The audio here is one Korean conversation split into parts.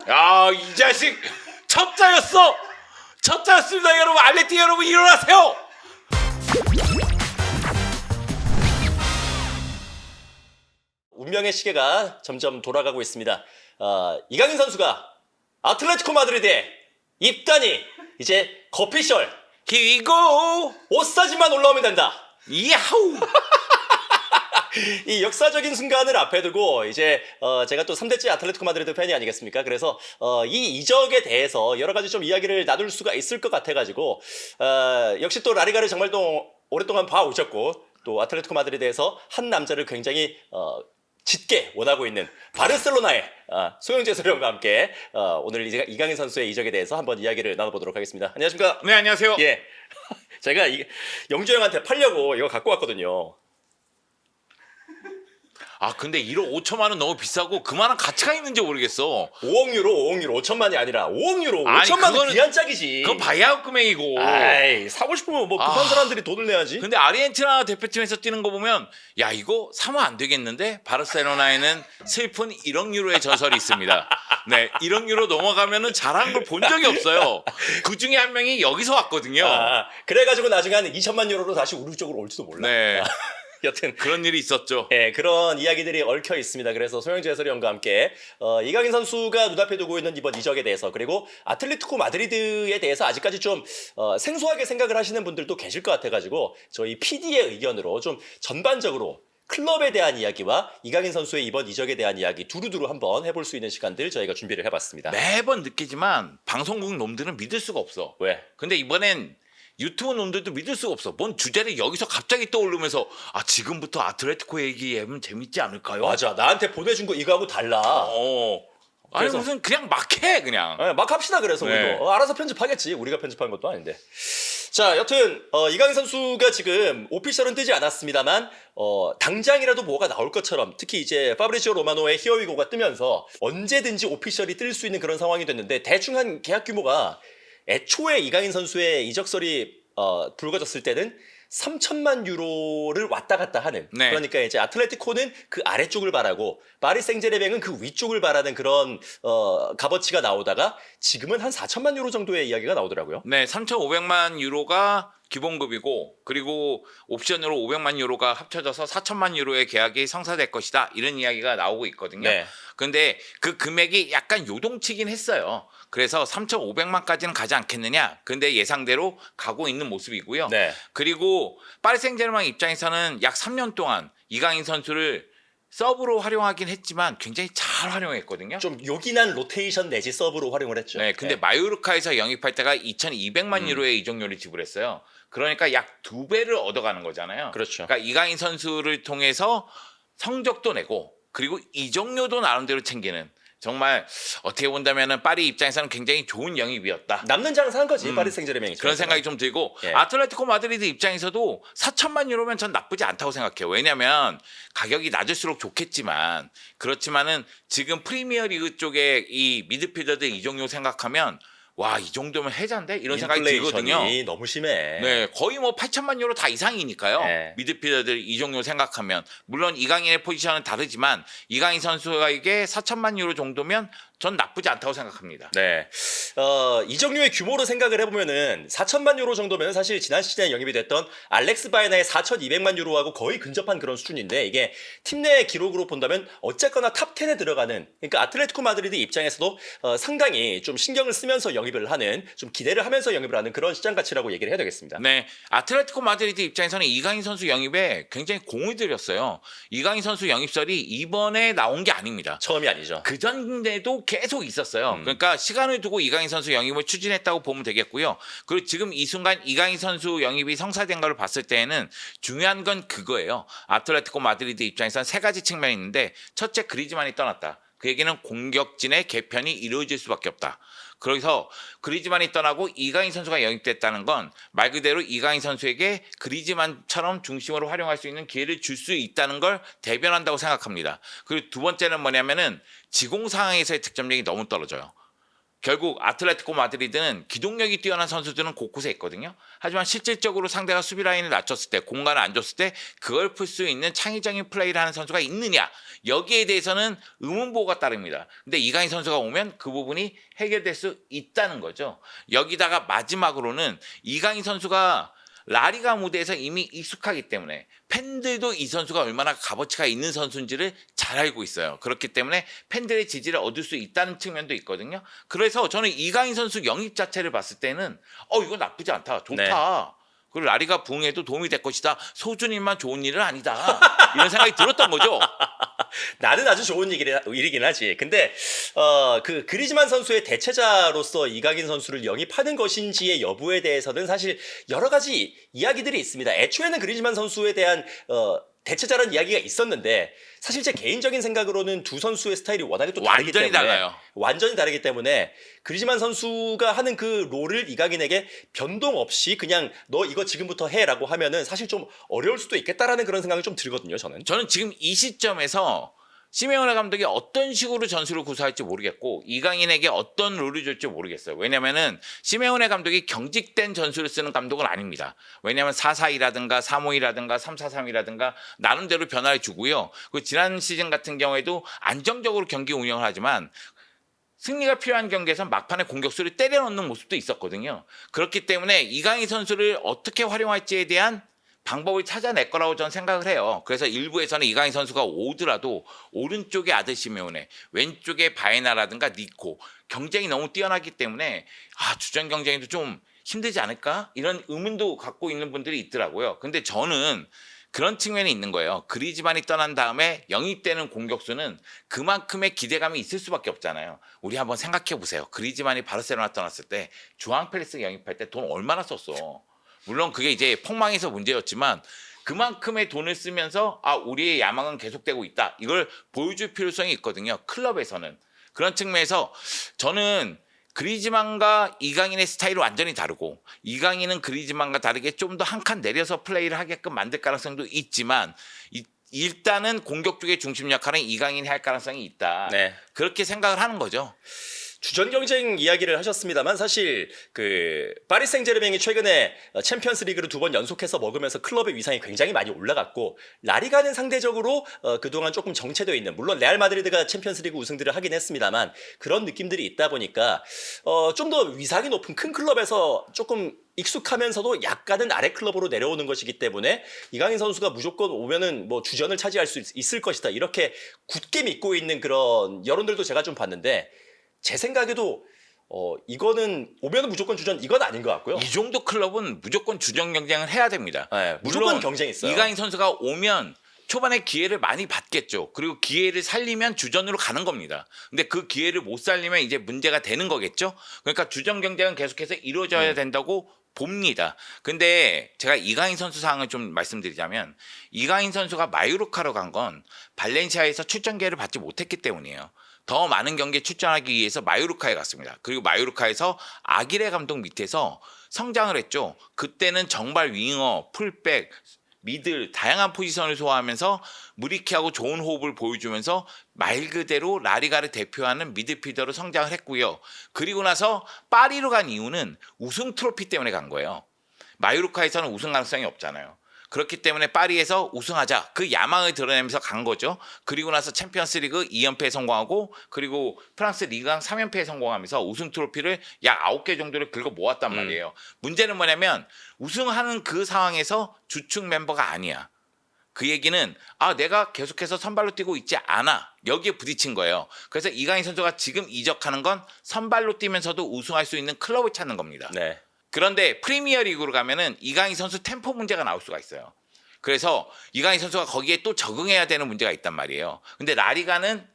야, 이 자식 첩자였어. 첩자였습니다, 여러분. 알레티 여러분 일어나세요. 운명의 시계가 점점 돌아가고 있습니다. 이강인 선수가 아틀레티코 마드리드에 입단이 이제 거피셜 Here we go. 옷사진만 올라오면 된다. 야우. 이 역사적인 순간을 앞에 두고 이제 제가 또 3대째 아틀레티코 마드리드 팬이 아니겠습니까? 그래서 이 이적에 대해서 여러 가지 좀 이야기를 나눌 수가 있을 것 같아가지고 역시 또 라리가를 정말 또 오랫동안 봐오셨고 또 아틀레티코 마드리드에서 한 남자를 굉장히 짙게 원하고 있는 바르셀로나의 소영재 소령과 함께 오늘 이강인 선수의 이적에 대해서 한번 이야기를 나눠보도록 하겠습니다. 안녕하십니까? 네, 안녕하세요. 예, 제가 영주 형한테 팔려고 이거 갖고 왔거든요. 아, 근데 1억 5천만 원 너무 비싸고 그만한 가치가 있는지 모르겠어. 5억 유로, 5천만이 아니라 5억 유로, 아니, 5천만 원 그거는- 귀한 짝이지. 그건 바이아웃 금액이고. 아이, 사고 싶으면 뭐 급한 사람들이 돈을 내야지. 근데 아르헨티나 대표팀에서 뛰는 거 보면 야, 이거 사면 안 되겠는데? 바르셀로나에는 슬픈 1억 유로의 전설이 있습니다. 네, 1억 유로 넘어가면은 잘한 걸 본 적이 없어요. 그 중에 한 명이 여기서 왔거든요. 그래가지고 나중에 한 2천만 유로로 다시 우리 쪽으로 올지도 몰라. 네, 여튼 그런 일이 있었죠. 예, 그런 이야기들이 얽혀 있습니다. 그래서 소영재 해설위원과 함께 이강인 선수가 눈앞에 두고 있는 이번 이적에 대해서 그리고 아틀레티코 마드리드에 대해서 아직까지 좀 생소하게 생각을 하시는 분들도 계실 것 같아가지고 저희 PD의 의견으로 좀 전반적으로 클럽에 대한 이야기와 이강인 선수의 이번 이적에 대한 이야기 두루두루 한번 해볼 수 있는 시간들 저희가 준비를 해봤습니다. 매번 느끼지만 방송국 놈들은 믿을 수가 없어. 왜? 근데 이번엔 유튜브 놈들도 믿을 수가 없어. 뭔 주제를 여기서 갑자기 떠오르면서 지금부터 아틀레티코 얘기하면 재밌지 않을까요? 맞아. 나한테 보내준 거 이거하고 달라. 아니 그래서- 무슨 그냥 막 해 그냥. 네, 막 합시다. 그래서 네. 우리도 알아서 편집하겠지. 우리가 편집한 것도 아닌데. 자, 여튼 이강인 선수가 지금 오피셜은 뜨지 않았습니다만 당장이라도 뭐가 나올 것처럼 특히 이제 파브리지오 로마노의 히어위고가 뜨면서 언제든지 오피셜이 뜰 수 있는 그런 상황이 됐는데 대충 한 계약 규모가 애초에 이강인 선수의 이적설이 불거졌을 때는 3천만 유로를 왔다 갔다 하는 네. 그러니까 이제 아틀레티코는 그 아래쪽을 바라고 파리 생제르맹은 그 위쪽을 바라는 그런 값어치가 나오다가 지금은 한 4천만 유로 정도의 이야기가 나오더라고요. 네, 3,500만 유로가 기본급이고 그리고 옵션으로 500만 유로가 합쳐져서 4천만 유로의 계약이 성사될 것이다. 이런 이야기가 나오고 있거든요. 네. 근데 그 금액이 약간 요동치긴 했어요. 그래서 3,500만까지는 가지 않겠느냐. 근데 예상대로 가고 있는 모습이고요. 네. 그리고 파리 생제르맹 입장에서는 약 3년 동안 이강인 선수를 서브로 활용하긴 했지만 굉장히 잘 활용했거든요. 좀 요긴한 로테이션 내지 서브로 활용을 했죠. 네, 근데 마요르카에서 영입할 때가 2,200만 유로의 이적료를 지불했어요. 그러니까 약 2배를 얻어가는 거잖아요. 그렇죠. 그러니까 이강인 선수를 통해서 성적도 내고 그리고 이적료도 나름대로 챙기는 정말 어떻게 본다면은 파리 입장에서는 굉장히 좋은 영입이었다. 남는 장사한 거지 파리 생제르맹이. 그런 생각이 좀 들고 예. 아틀레티코 마드리드 입장에서도 4천만 유로면 전 나쁘지 않다고 생각해요. 왜냐하면 가격이 낮을수록 좋겠지만 그렇지만은 지금 프리미어리그 쪽에 이 미드필더들 이적료 생각하면 와, 이 정도면 해자인데 이런 생각이 들거든요. 인플레이션이 너무 심해. 네, 거의 뭐 8천만 유로 다 이상이니까요. 네. 미드필더들 이적료 생각하면 물론 이강인의 포지션은 다르지만 이강인 선수에게 4천만 유로 정도면 전 나쁘지 않다고 생각합니다. 네. 이적료의 규모로 생각을 해보면은 4천만 유로 정도면 사실 지난 시즌에 영입이 됐던 알렉스 바에나의 4,200만 유로하고 거의 근접한 그런 수준인데 이게 팀 내 기록으로 본다면 어쨌거나 탑 10에 들어가는 그러니까 아틀레티코 마드리드 입장에서도 상당히 좀 신경을 쓰면서 영입을 하는 좀 기대를 하면서 영입을 하는 그런 시장 가치라고 얘기를 해야 되겠습니다. 네, 아틀레티코 마드리드 입장에서는 이강인 선수 영입에 굉장히 공을 들였어요. 이강인 선수 영입설이 이번에 나온 게 아닙니다. 처음이 아니죠. 그 전에도 계속 있었어요. 그러니까 시간을 두고 이강인 선수 영입을 추진했다고 보면 되겠고요. 그리고 지금 이 순간 이강인 선수 영입이 성사된 걸 봤을 때에는 중요한 건 그거예요. 아틀레티코 마드리드 입장에서는 세 가지 측면이 있는데 첫째, 그리즈만이 떠났다. 그 얘기는 공격진의 개편이 이루어질 수밖에 없다. 그래서 그리즈만이 떠나고 이강인 선수가 영입됐다는 건 말 그대로 이강인 선수에게 그리즈만처럼 중심으로 활용할 수 있는 기회를 줄 수 있다는 걸 대변한다고 생각합니다. 그리고 두 번째는 뭐냐면은 지공 상황에서의 득점력이 너무 떨어져요. 결국 아틀레티코 마드리드는 기동력이 뛰어난 선수들은 곳곳에 있거든요. 하지만 실질적으로 상대가 수비 라인을 낮췄을 때, 공간을 안 줬을 때 그걸 풀 수 있는 창의적인 플레이를 하는 선수가 있느냐, 여기에 대해서는 의문보가 따릅니다. 근데 이강인 선수가 오면 그 부분이 해결될 수 있다는 거죠. 여기다가 마지막으로는 이강인 선수가 라리가 무대에서 이미 익숙하기 때문에 팬들도 이 선수가 얼마나 값어치가 있는 선수인지를 잘 알고 있어요. 그렇기 때문에 팬들의 지지를 얻을 수 있다는 측면도 있거든요. 그래서 저는 이강인 선수 영입 자체를 봤을 때는 이거 나쁘지 않다, 좋다. 네. 그리고 라리가 부흥에도 도움이 될 것이다. 소준일만 좋은 일은 아니다. 이런 생각이 들었던 거죠. 나는 아주 좋은 일이긴 하지. 근데 그 그리즈만 선수의 대체자로서 이강인 선수를 영입하는 것인지의 여부에 대해서는 사실 여러 가지 이야기들이 있습니다. 애초에는 그리즈만 선수에 대한 대체자라는 이야기가 있었는데 사실 제 개인적인 생각으로는 두 선수의 스타일이 워낙에 또 다르기 완전히 때문에 달라요. 완전히 다르기 때문에 그리즈만 선수가 하는 그 롤을 이강인에게 변동 없이 그냥 너 이거 지금부터 해라고 하면은 사실 좀 어려울 수도 있겠다라는 그런 생각이 좀 들거든요, 저는. 저는 지금 이 시점에서 시메오네 감독이 어떤 식으로 전술을 구사할지 모르겠고 이강인에게 어떤 룰을 줄지 모르겠어요. 왜냐면은 시메오네 감독이 경직된 전술을 쓰는 감독은 아닙니다. 왜냐면 4-4-2라든가 3-5-2라든가 3-4-3이라든가 나름대로 변화를 주고요. 그 지난 시즌 같은 경우에도 안정적으로 경기 운영을 하지만 승리가 필요한 경기에서 막판에 공격수를 때려 넣는 모습도 있었거든요. 그렇기 때문에 이강인 선수를 어떻게 활용할지에 대한 방법을 찾아낼 거라고 저는 생각을 해요. 그래서 일부에서는 이강인 선수가 오더라도 오른쪽에 아들 시메오네, 왼쪽에 바에나라든가 니코, 경쟁이 너무 뛰어나기 때문에 주전 경쟁도 좀 힘들지 않을까? 이런 의문도 갖고 있는 분들이 있더라고요. 근데 저는 그런 측면이 있는 거예요. 그리즈만이 떠난 다음에 영입되는 공격수는 그만큼의 기대감이 있을 수밖에 없잖아요. 우리 한번 생각해 보세요. 그리즈만이 바르셀로나 떠났을 때 주앙 펠리스 영입할 때 돈 얼마나 썼어? 물론 그게 이제 폭망해서 문제였지만 그만큼의 돈을 쓰면서 우리의 야망은 계속되고 있다. 이걸 보여줄 필요성이 있거든요. 클럽에서는. 그런 측면에서 저는 그리즈만과 이강인의 스타일이 완전히 다르고 이강인은 그리즈만과 다르게 좀 더 한 칸 내려서 플레이를 하게끔 만들 가능성도 있지만 일단은 공격 쪽의 중심 역할은 이강인이 할 가능성이 있다. 네. 그렇게 생각을 하는 거죠. 주전 경쟁 이야기를 하셨습니다만 사실 그 파리 생제르맹이 최근에 챔피언스 리그를 2번 연속해서 먹으면서 클럽의 위상이 굉장히 많이 올라갔고 라리가는 상대적으로 그동안 조금 정체되어 있는, 물론 레알 마드리드가 챔피언스 리그 우승들을 하긴 했습니다만 그런 느낌들이 있다 보니까 좀 더 위상이 높은 큰 클럽에서 조금 익숙하면서도 약간은 아래 클럽으로 내려오는 것이기 때문에 이강인 선수가 무조건 오면은 뭐 주전을 차지할 수 있을 것이다, 이렇게 굳게 믿고 있는 그런 여론들도 제가 좀 봤는데 제 생각에도 이거는 오면은 무조건 주전, 이건 아닌 것 같고요. 이 정도 클럽은 무조건 주전 경쟁을 해야 됩니다. 네, 무조건 경쟁이 있어요. 이강인 선수가 오면 초반에 기회를 많이 받겠죠. 그리고 기회를 살리면 주전으로 가는 겁니다. 근데 그 기회를 못 살리면 이제 문제가 되는 거겠죠. 그러니까 주전 경쟁은 계속해서 이루어져야 된다고 봅니다. 근데 제가 이강인 선수 상황을 좀 말씀드리자면 이강인 선수가 마요르카로 간 건 발렌시아에서 출전 기회를 받지 못했기 때문이에요. 더 많은 경기에 출전하기 위해서 마요르카에 갔습니다. 그리고 마요르카에서 아기레 감독 밑에서 성장을 했죠. 그때는 정말 윙어, 풀백, 미들 다양한 포지션을 소화하면서 무리키하고 좋은 호흡을 보여주면서 말 그대로 라리가를 대표하는 미드필더로 성장을 했고요. 그리고 나서 파리로 간 이유는 우승 트로피 때문에 간 거예요. 마요르카에서는 우승 가능성이 없잖아요. 그렇기 때문에 파리에서 우승하자, 그 야망을 드러내면서 간 거죠. 그리고 나서 챔피언스 리그 2연패에 성공하고 그리고 프랑스 리그왕 3연패에 성공하면서 우승 트로피를 약 9개 정도를 긁어 모았단 말이에요. 문제는 뭐냐면 우승하는 그 상황에서 주축 멤버가 아니야. 그 얘기는 내가 계속해서 선발로 뛰고 있지 않아. 여기에 부딪힌 거예요. 그래서 이강인 선수가 지금 이적하는 건 선발로 뛰면서도 우승할 수 있는 클럽을 찾는 겁니다. 네. 그런데 프리미어 리그로 가면은 이강인 선수 템포 문제가 나올 수가 있어요. 그래서 이강인 선수가 거기에 또 적응해야 되는 문제가 있단 말이에요. 근데 라리가는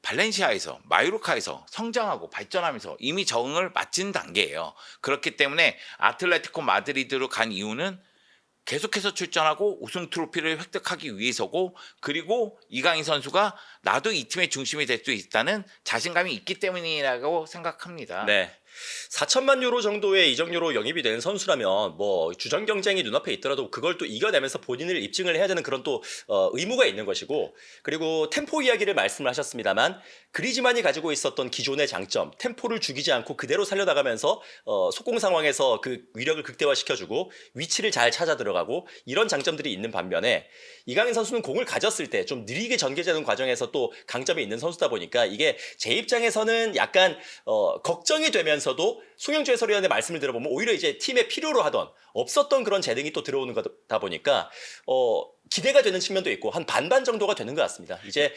발렌시아에서, 마요르카에서 성장하고 발전하면서 이미 적응을 마친 단계예요. 그렇기 때문에 아틀레티코 마드리드로 간 이유는 계속해서 출전하고 우승 트로피를 획득하기 위해서고, 그리고 이강인 선수가 나도 이 팀의 중심이 될 수 있다는 자신감이 있기 때문이라고 생각합니다. 네. 4천만 유로 정도의 이적료로 영입이 된 선수라면 뭐 주전 경쟁이 눈앞에 있더라도 그걸 또 이겨내면서 본인을 입증을 해야 되는 그런 또 의무가 있는 것이고, 그리고 템포 이야기를 말씀을 하셨습니다만 그리즈만이 가지고 있었던 기존의 장점 템포를 죽이지 않고 그대로 살려나가면서 속공 상황에서 그 위력을 극대화시켜주고 위치를 잘 찾아 들어가고 이런 장점들이 있는 반면에 이강인 선수는 공을 가졌을 때 좀 느리게 전개되는 과정에서 또 강점이 있는 선수다 보니까 이게 제 입장에서는 약간 걱정이 되면서도 송영주 해설위원의 말씀을 들어보면 오히려 이제 팀의 필요로 하던 없었던 그런 재능이 또 들어오는 거다 보니까 기대가 되는 측면도 있고 한 반반 정도가 되는 것 같습니다. 이제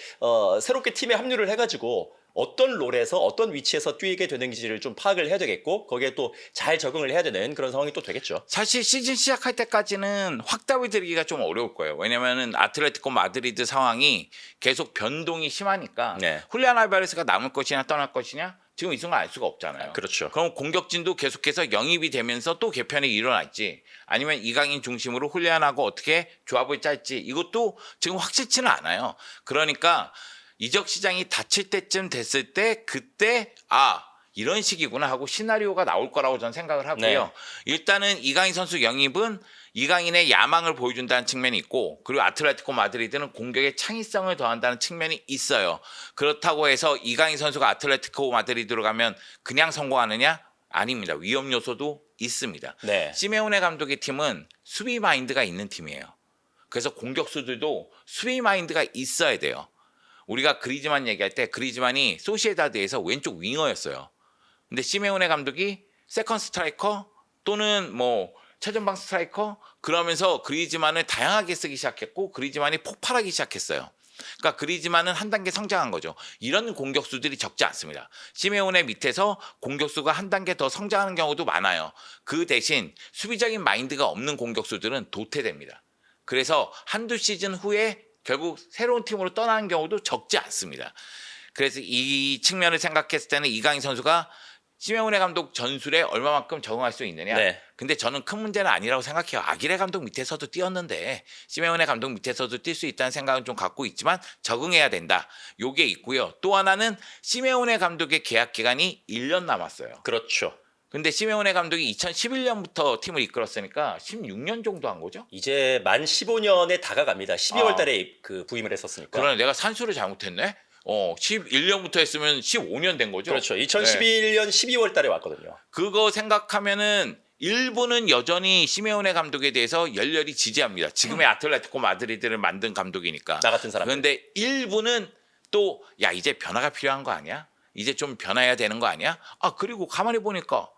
새롭게 팀에 합류를 해가지고 어떤 롤에서 어떤 위치에서 뛰게 되는지를 좀 파악을 해야 되겠고 거기에 또 잘 적응을 해야 되는 그런 상황이 또 되겠죠. 사실 시즌 시작할 때까지는 확답을 드리기가 좀 어려울 거예요. 왜냐면은 아틀레티코 마드리드 상황이 계속 변동이 심하니까 네. 훌리안 알바레스가 남을 것이냐 떠날 것이냐 지금 이 순간 알 수가 없잖아요. 그렇죠. 그럼 공격진도 계속해서 영입이 되면서 또 개편이 일어날지 아니면 이강인 중심으로 훌리안하고 어떻게 조합을 짤지 이것도 지금 확실치는 않아요. 그러니까 이적 시장이 닫힐 때쯤 됐을 때 그때 이런 식이구나 하고 시나리오가 나올 거라고 저는 생각을 하고요. 네. 일단은 이강인 선수 영입은 이강인의 야망을 보여준다는 측면이 있고 그리고 아틀레티코 마드리드는 공격의 창의성을 더한다는 측면이 있어요. 그렇다고 해서 이강인 선수가 아틀레티코 마드리드로 가면 그냥 성공하느냐? 아닙니다. 위험 요소도 있습니다. 네. 시메오네 감독의 팀은 수비 마인드가 있는 팀이에요. 그래서 공격수들도 수비 마인드가 있어야 돼요. 우리가 그리즈만 얘기할 때 그리즈만이 소시에다드에서 왼쪽 윙어였어요. 근데 시메오네 감독이 세컨 스트라이커 또는 뭐 최전방 스트라이커 그러면서 그리즈만을 다양하게 쓰기 시작했고 그리즈만이 폭발하기 시작했어요. 그러니까 그리즈만은 한 단계 성장한 거죠. 이런 공격수들이 적지 않습니다. 시메오네 밑에서 공격수가 한 단계 더 성장하는 경우도 많아요. 그 대신 수비적인 마인드가 없는 공격수들은 도태됩니다. 그래서 한두 시즌 후에 결국 새로운 팀으로 떠나는 경우도 적지 않습니다. 그래서 이 측면을 생각했을 때는 이강인 선수가 시메오네 감독 전술에 얼마만큼 적응할 수 있느냐. 네. 근데 저는 큰 문제는 아니라고 생각해요. 아기레 감독 밑에서도 뛰었는데 시메오네 감독 밑에서도 뛸 수 있다는 생각은 좀 갖고 있지만 적응해야 된다. 요게 있고요. 또 하나는 시메오네 감독의 계약 기간이 1년 남았어요. 그렇죠. 근데 시메오네 감독이 2011년부터 팀을 이끌었으니까 16년 정도 한 거죠? 이제 만 15년에 다가갑니다. 12월 달에 그 부임을 했었으니까. 그러네. 내가 산수를 잘못했네. 11년부터 했으면 15년 된 거죠. 그렇죠. 네. 2011년 12월 달에 왔거든요. 그거 생각하면은 일부는 여전히 시메오네 감독에 대해서 열렬히 지지합니다. 지금의 아틀레티코 마드리드를 만든 감독이니까. 나 같은 사람. 그런데 일부는 또 야 이제 변화가 필요한 거 아니야? 이제 좀 변화해야 되는 거 아니야? 그리고 가만히 보니까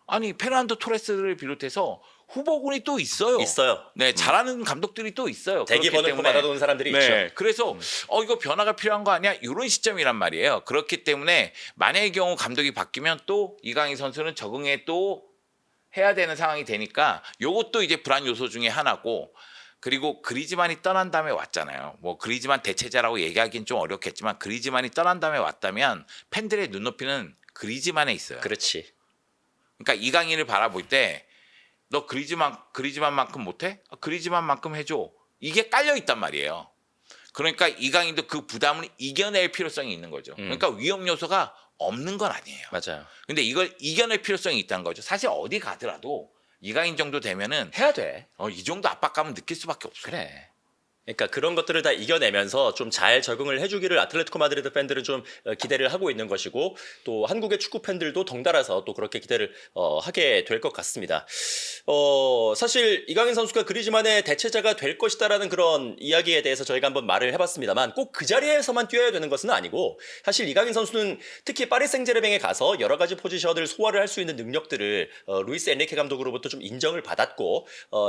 아니 페르난도 토레스를 비롯해서 후보군이 또 있어요. 있어요. 네, 잘하는 감독들이 또 있어요. 대기 그렇기 번호를 받아놓은 사람들이 네, 있죠. 그래서 이거 변화가 필요한 거 아니야? 이런 시점이란 말이에요. 그렇기 때문에 만약의 경우 감독이 바뀌면 또 이강인 선수는 적응에 또 해야 되는 상황이 되니까 요것도 이제 불안 요소 중에 하나고 그리고 그리즈만이 떠난 다음에 왔잖아요. 뭐 그리즈만 대체자라고 얘기하기는 좀 어렵겠지만 그리즈만이 떠난 다음에 왔다면 팬들의 눈높이는 그리즈만에 있어요. 그렇지. 그러니까 이강인을 바라볼 때 너 그리즈만만큼 못해? 그리즈만만큼 해줘. 이게 깔려 있단 말이에요. 그러니까 이강인도 그 부담을 이겨낼 필요성이 있는 거죠. 그러니까 위험 요소가 없는 건 아니에요. 맞아요. 근데 이걸 이겨낼 필요성이 있다는 거죠. 사실 어디 가더라도 이강인 정도 되면은 해야 돼. 이 정도 압박감은 느낄 수밖에 없어요. 그래. 그러니까 그런 것들을 다 이겨내면서 좀 잘 적응을 해주기를 아틀레티코 마드리드 팬들은 좀 기대를 하고 있는 것이고 또 한국의 축구 팬들도 덩달아서 또 그렇게 기대를 하게 될 것 같습니다. 사실 이강인 선수가 그리즈만의 대체자가 될 것이다라는 그런 이야기에 대해서 저희가 한번 말을 해봤습니다만 꼭 그 자리에서만 뛰어야 되는 것은 아니고 사실 이강인 선수는 특히 파리 생제르맹에 가서 여러 가지 포지션을 소화를 할 수 있는 능력들을 루이스 엔리케 감독으로부터 좀 인정을 받았고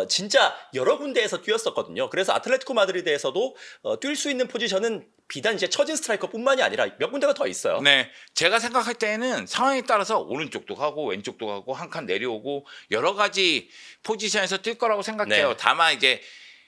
진짜 여러 군데에서 뛰었었거든요. 그래서 아틀레티코 마드리드에서도 뛸 수 있는 포지션은 비단 이제 처진 스트라이커뿐만이 아니라 몇 군데가 더 있어요. 네, 제가 생각할 때는 상황에 따라서 오른쪽도 가고 왼쪽도 가고 한 칸 내려오고 여러 가지 포지션에서 뛸 거라고 생각해요. 네. 다만 이제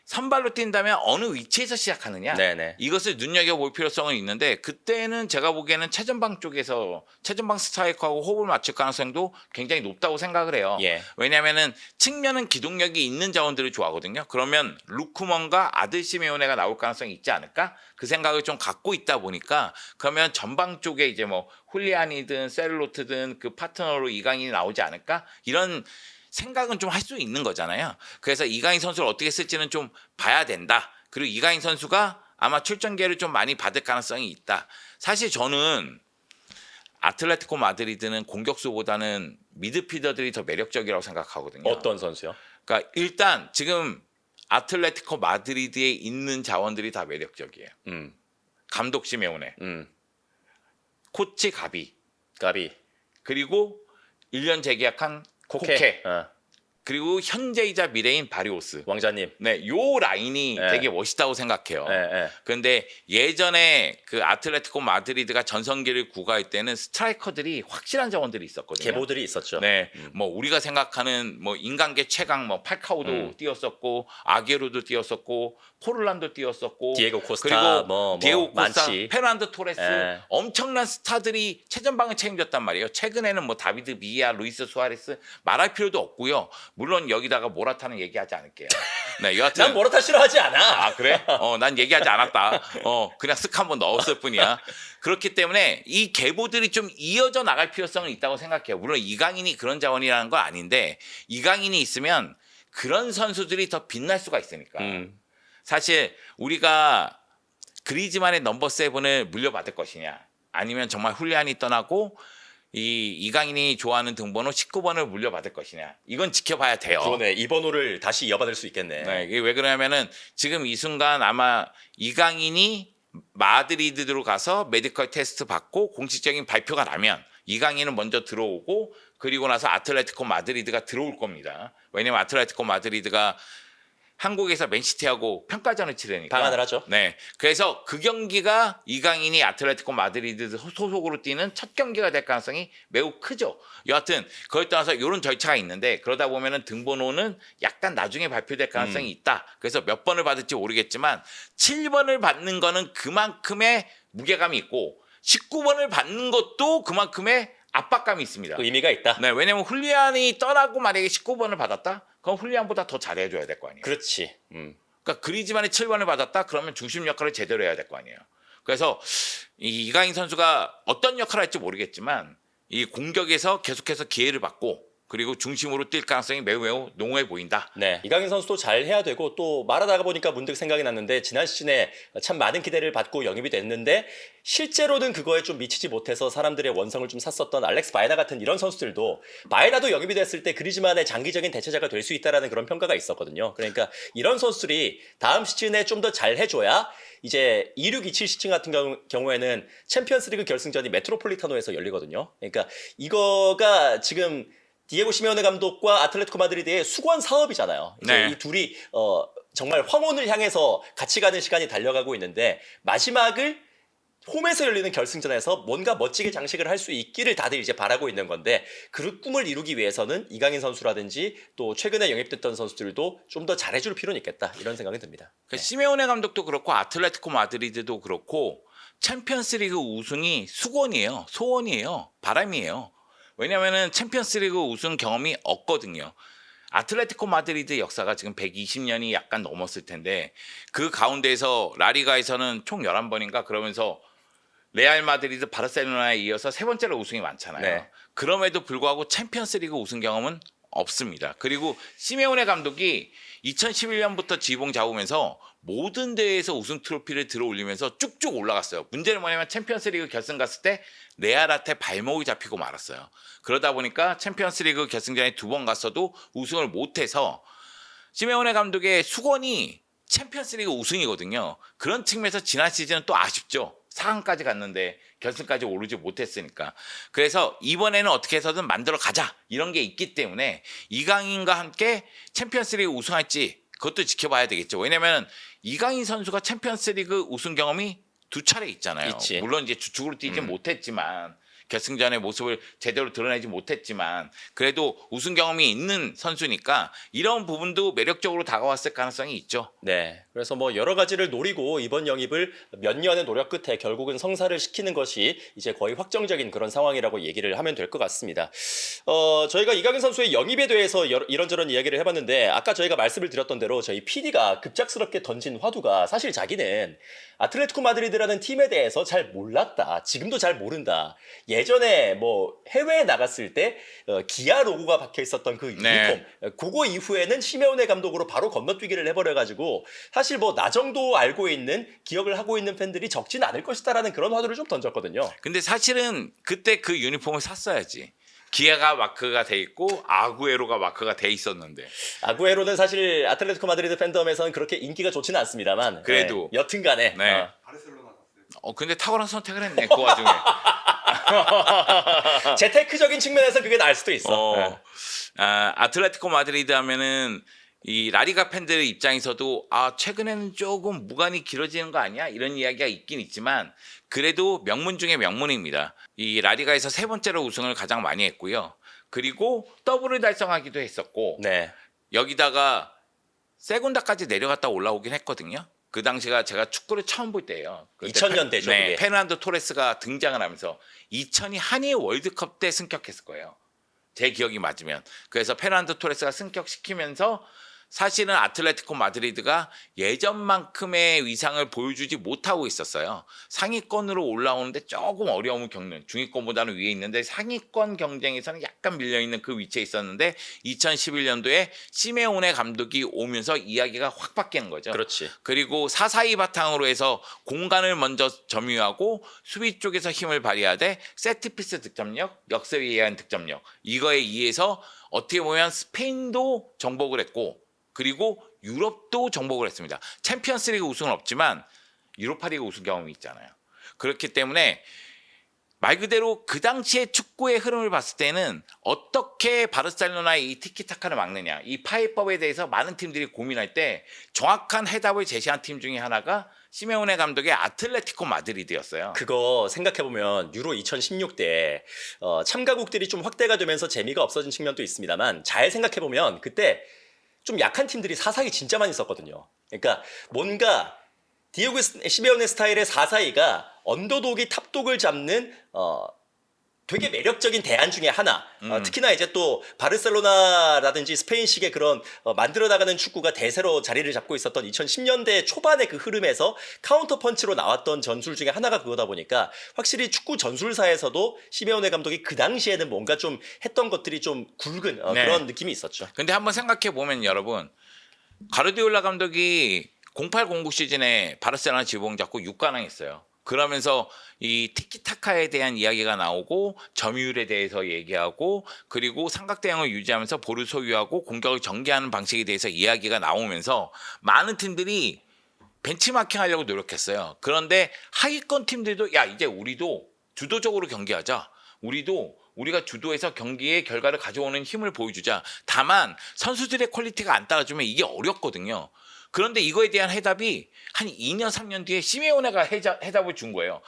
선발로 뛴다면 어느 위치에서 시작하느냐 네네. 이것을 눈여겨볼 필요성은 있는데 그때는 제가 보기에는 최전방 쪽에서 최전방 스트라이커하고 호흡을 맞출 가능성도 굉장히 높다고 생각을 해요. 예. 왜냐하면은 측면은 기동력이 있는 자원들을 좋아하거든요. 그러면 루크먼과 아들 시메오네가 나올 가능성이 있지 않을까? 그 생각을 좀 갖고 있다 보니까 그러면 전방 쪽에 이제 뭐 훌리안이든 셀로트든 그 파트너로 이강인이 나오지 않을까? 이런 생각은 좀 할 수 있는 거잖아요. 그래서 이강인 선수를 어떻게 쓸지는 좀 봐야 된다. 그리고 이강인 선수가 아마 출전 기회를 좀 많이 받을 가능성이 있다. 사실 저는 아틀레티코 마드리드는 공격수보다는 미드필더들이 더 매력적이라고 생각하거든요. 어떤 선수요? 그러니까 일단 지금 아틀레티코 마드리드에 있는 자원들이 다 매력적이에요. 음. 감독 시메오네, 음. 코치 가비, 가비. 그리고 1년 재계약한 코케. 어. 그리고 현재이자 미래인 바리오스. 왕자님. 네, 요 라인이 네. 되게 멋있다고 생각해요. 예. 그런데 예전에 그 아틀레티코 마드리드가 전성기를 구가할 때는 스트라이커들이 확실한 자원들이 있었거든요. 계보들이 있었죠. 네, 뭐 우리가 생각하는 뭐 인간계 최강 뭐 팔카오도 뛰었었고 아게로도 뛰었었고 포르란도 뛰었었고 디에고 코스타, 그리고 뭐 디에고 코스타, 많지. 페르난도 토레스 예. 엄청난 스타들이 최전방을 책임졌단 말이에요. 최근에는 뭐 다비드 비아, 루이스 수아레스 말할 필요도 없고요. 물론 여기다가 모라타는 얘기하지 않을게요. 네, 여하튼 난 모라타 싫어하지 않아. 아 그래? 난 얘기하지 않았다. 그냥 쓱 한번 넣었을 뿐이야. 그렇기 때문에 이 계보들이 좀 이어져 나갈 필요성은 있다고 생각해요. 물론 이강인이 그런 자원이라는 건 아닌데 이강인이 있으면 그런 선수들이 더 빛날 수가 있으니까. 사실 우리가 그리즈만의 넘버 세븐을 물려받을 것이냐 아니면 정말 훌리안이 떠나고 이강인이 좋아하는 등번호 19번을 물려받을 것이냐 이건 지켜봐야 돼요. 그러네. 이번 호를 다시 이어받을 수 있겠네. 네, 이게 왜 그러냐면은 지금 이 순간 아마 이강인이 마드리드로 가서 메디컬 테스트 받고 공식적인 발표가 나면 이강인은 먼저 들어오고 그리고 나서 아틀레티코 마드리드가 들어올 겁니다. 왜냐면 아틀레티코 마드리드가 한국에서 맨시티하고 평가전을 치르니까 방한을 하죠. 네, 그래서 그 경기가 이강인이 아틀레티코 마드리드 소속으로 뛰는 첫 경기가 될 가능성이 매우 크죠. 여하튼 그걸 떠나서 이런 절차가 있는데 그러다 보면은 등번호는 약간 나중에 발표될 가능성이 있다. 그래서 몇 번을 받을지 모르겠지만 7번을 받는 거는 그만큼의 무게감이 있고 19번을 받는 것도 그만큼의 압박감이 있습니다. 그 의미가 있다. 네, 왜냐면 훌리안이 떠나고 만약에 19번을 받았다? 그럼 훌리안보다 더 잘해줘야 될 거 아니에요. 그렇지. 그러니까 그리즈만이 7번을 받았다? 그러면 중심 역할을 제대로 해야 될 거 아니에요. 그래서 이강인 선수가 어떤 역할을 할지 모르겠지만 이 공격에서 계속해서 기회를 받고 그리고 중심으로 뛸 가능성이 매우 농후해 보인다. 네, 이강인 선수도 잘 해야 되고 또 말하다가 보니까 문득 생각이 났는데 지난 시즌에 참 많은 기대를 받고 영입이 됐는데 실제로는 그거에 좀 미치지 못해서 사람들의 원성을 좀 샀었던 알렉스 바에나 같은 이런 선수들도 바에나도 영입이 됐을 때 그리즈만의 장기적인 대체자가 될 수 있다라는 그런 평가가 있었거든요. 그러니까 이런 선수들이 다음 시즌에 좀 더 잘 해줘야 이제 2627 시즌 같은 경우에는 챔피언스리그 결승전이 메트로폴리타노에서 열리거든요. 그러니까 이거가 지금 디에고 시메오네 감독과 아틀레티코 마드리드의 수건 사업이잖아요. 이제 네. 이 둘이 정말 황혼을 향해서 같이 가는 시간이 달려가고 있는데 마지막을 홈에서 열리는 결승전에서 뭔가 멋지게 장식을 할 수 있기를 다들 이제 바라고 있는 건데 그 꿈을 이루기 위해서는 이강인 선수라든지 또 최근에 영입됐던 선수들도 좀 더 잘해줄 필요는 있겠다 이런 생각이 듭니다. 그러니까 시메오네 감독도 그렇고 아틀레티코 마드리드도 그렇고 챔피언스리그 우승이 수건이에요. 소원이에요. 바람이에요. 왜냐면은 챔피언스리그 우승 경험이 없거든요. 아틀레티코 마드리드 역사가 지금 120년이 약간 넘었을 텐데 그 가운데에서 라리가에서는 총 11번인가 그러면서 레알 마드리드, 바르셀로나에 이어서 세 번째로 우승이 많잖아요. 네. 그럼에도 불구하고 챔피언스리그 우승 경험은 없습니다. 그리고 시메오네 감독이 2011년부터 지봉 잡으면서 모든 대회에서 우승 트로피를 들어올리면서 쭉쭉 올라갔어요. 문제는 뭐냐면 챔피언스리그 결승 갔을 때 레알한테 발목이 잡히고 말았어요. 그러다 보니까 챔피언스리그 결승전에 2번 갔어도 우승을 못해서 시메오네 감독의 수건이 챔피언스리그 우승이거든요. 그런 측면에서 지난 시즌은 또 아쉽죠. 4강까지 갔는데 결승까지 오르지 못했으니까. 그래서 이번에는 어떻게 해서든 만들어 가자 이런 게 있기 때문에 이강인과 함께 챔피언스리그 우승할지 그것도 지켜봐야 되겠죠. 왜냐하면 이강인 선수가 챔피언스리그 우승 경험이 2차례 있잖아요. 있지. 물론 이제 주축으로 뛰지 못했지만 결승전의 모습을 제대로 드러내지 못했지만 그래도 우승 경험이 있는 선수니까 이런 부분도 매력적으로 다가왔을 가능성이 있죠. 네. 그래서 뭐 여러 가지를 노리고 이번 영입을 몇 년의 노력 끝에 결국은 성사를 시키는 것이 이제 거의 확정적인 그런 상황이라고 얘기를 하면 될 것 같습니다. 저희가 이강인 선수의 영입에 대해서 이런저런 이야기를 해봤는데 아까 저희가 말씀을 드렸던 대로 저희 PD가 급작스럽게 던진 화두가 사실 자기는 아틀레티코 마드리드라는 팀에 대해서 잘 몰랐다. 지금도 잘 모른다. 예전에 뭐 해외에 나갔을 때 기아 로고가 박혀 있었던 그 유니폼 네. 그거 이후에는 시메오네 감독으로 바로 건너뛰기를 해버려가지고 사실 뭐 나 정도 알고 있는 기억을 하고 있는 팬들이 적진 않을 것이다라는 그런 화두를 좀 던졌거든요. 근데 사실은 그때 그 유니폼을 샀어야지. 기아가 마크가 돼 있고 아구에로가 마크가 돼 있었는데. 아구에로는 사실 아틀레티코 마드리드 팬덤에서는 그렇게 인기가 좋지는 않습니다만 그래도. 여튼간에 네. 바르셀로나 갔어요. 근데 탁월한 선택을 했네. 그 와중에. 재테크적인 측면에서 그게 나을 수도 있어. 네. 아틀레티코 마드리드 하면은 이 라리가 팬들 입장에서도 최근에는 조금 무관이 길어지는 거 아니야? 이런 이야기가 있긴 있지만 그래도 명문 중에 명문입니다. 이 라리가에서 세 번째로 우승을 가장 많이 했고요. 그리고 더블을 달성하기도 했었고 네. 여기다가 세군다까지 내려갔다 올라오긴 했거든요. 그 당시가 제가 축구를 처음 볼 때예요. 그때 2000년대죠. 네, 그게. 페르난도 토레스가 등장을 하면서 2002 한일 월드컵 때 승격했을 거예요. 제 기억이 맞으면. 그래서 페르난도 토레스가 승격시키면서 사실은 아틀레티코 마드리드가 예전만큼의 위상을 보여주지 못하고 있었어요. 상위권으로 올라오는데 조금 어려움을 겪는, 중위권보다는 위에 있는데 상위권 경쟁에서는 약간 밀려있는 그 위치에 있었는데 2011년도에 시메오네 감독이 오면서 이야기가 확 바뀌는 거죠. 그렇지. 그리고 4-4-2 바탕으로 해서 공간을 먼저 점유하고 수비 쪽에서 힘을 발휘하되 세트피스 득점력, 역습에 의한 득점력 이거에 의해서 어떻게 보면 스페인도 정복을 했고 그리고 유럽도 정복을 했습니다. 챔피언스리그 우승은 없지만 유로파리그 우승 경험이 있잖아요. 그렇기 때문에 말 그대로 그 당시의 축구의 흐름을 봤을 때는 어떻게 바르셀로나의 이 티키타카를 막느냐 이 파이법에 대해서 많은 팀들이 고민할 때 정확한 해답을 제시한 팀 중에 하나가 시메오네 감독의 아틀레티코 마드리드였어요. 그거 생각해보면 유로 2016 때 참가국들이 좀 확대가 되면서 재미가 없어진 측면도 있습니다만 잘 생각해보면 그때 좀 약한 팀들이 사사기 진짜 많이 썼거든요. 그러니까 뭔가 디에고 시메오네 스타일의 4-4-2가 언더독이 탑독을 잡는 되게 매력적인 대안 중에 하나. 특히나 이제 또 바르셀로나라든지 스페인식의 그런 만들어 나가는 축구가 대세로 자리를 잡고 있었던 2010년대 초반의 그 흐름에서 카운터 펀치로 나왔던 전술 중에 하나가 그거다 보니까 확실히 축구 전술사에서도 시메오네 감독이 그 당시에는 뭔가 좀 했던 것들이 좀 굵은 네. 그런 느낌이 있었죠. 근데 한번 생각해 보면 여러분 가르디올라 감독이 08-09 시즌에 바르셀로나 지붕 잡고 6관왕 했어요. 그러면서 이 티키타카에 대한 이야기가 나오고 점유율에 대해서 얘기하고 그리고 삼각대형을 유지하면서 볼을 소유하고 공격을 전개하는 방식에 대해서 이야기가 나오면서 많은 팀들이 벤치마킹 하려고 노력했어요. 그런데 하위권 팀들도 야 이제 우리도 주도적으로 경기하자. 우리가 주도해서 경기의 결과를 가져오는 힘을 보여주자. 다만 선수들의 퀄리티가 안 따라주면 이게 어렵거든요. 그런데 이거에 대한 해답이 한 2년, 3년 뒤에 시메오네가 해답을 준 거예요.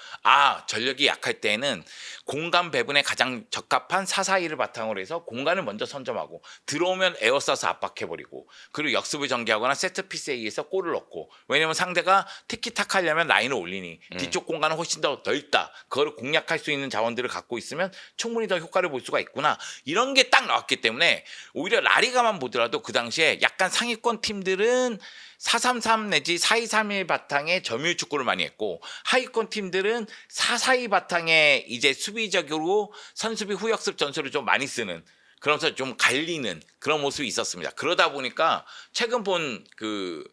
전력이 약할 때는 공간 배분에 가장 적합한 4-4-2를 바탕으로 해서 공간을 먼저 선점하고 들어오면 에어싸서 압박해버리고 그리고 역습을 전개하거나 세트피스에 의해서 골을 넣고 왜냐면 상대가 티키타카 하려면 라인을 올리니 뒤쪽 공간은 훨씬 더 넓다. 그거를 공략할 수 있는 자원들을 갖고 있으면 충분히 더 효과를 볼 수가 있구나. 이런 게 딱 나왔기 때문에 오히려 라리가만 보더라도 그 당시에 약간 상위권 팀들은 4-3-3 내지 4-2-3-1 바탕에 점유율 축구를 많이 했고 하위권 팀들은 4-4-2 바탕에 이제 수비적으로 선수비 후역습 전술을 좀 많이 쓰는 그러면서 좀 갈리는 그런 모습이 있었습니다. 그러다 보니까 최근 본 그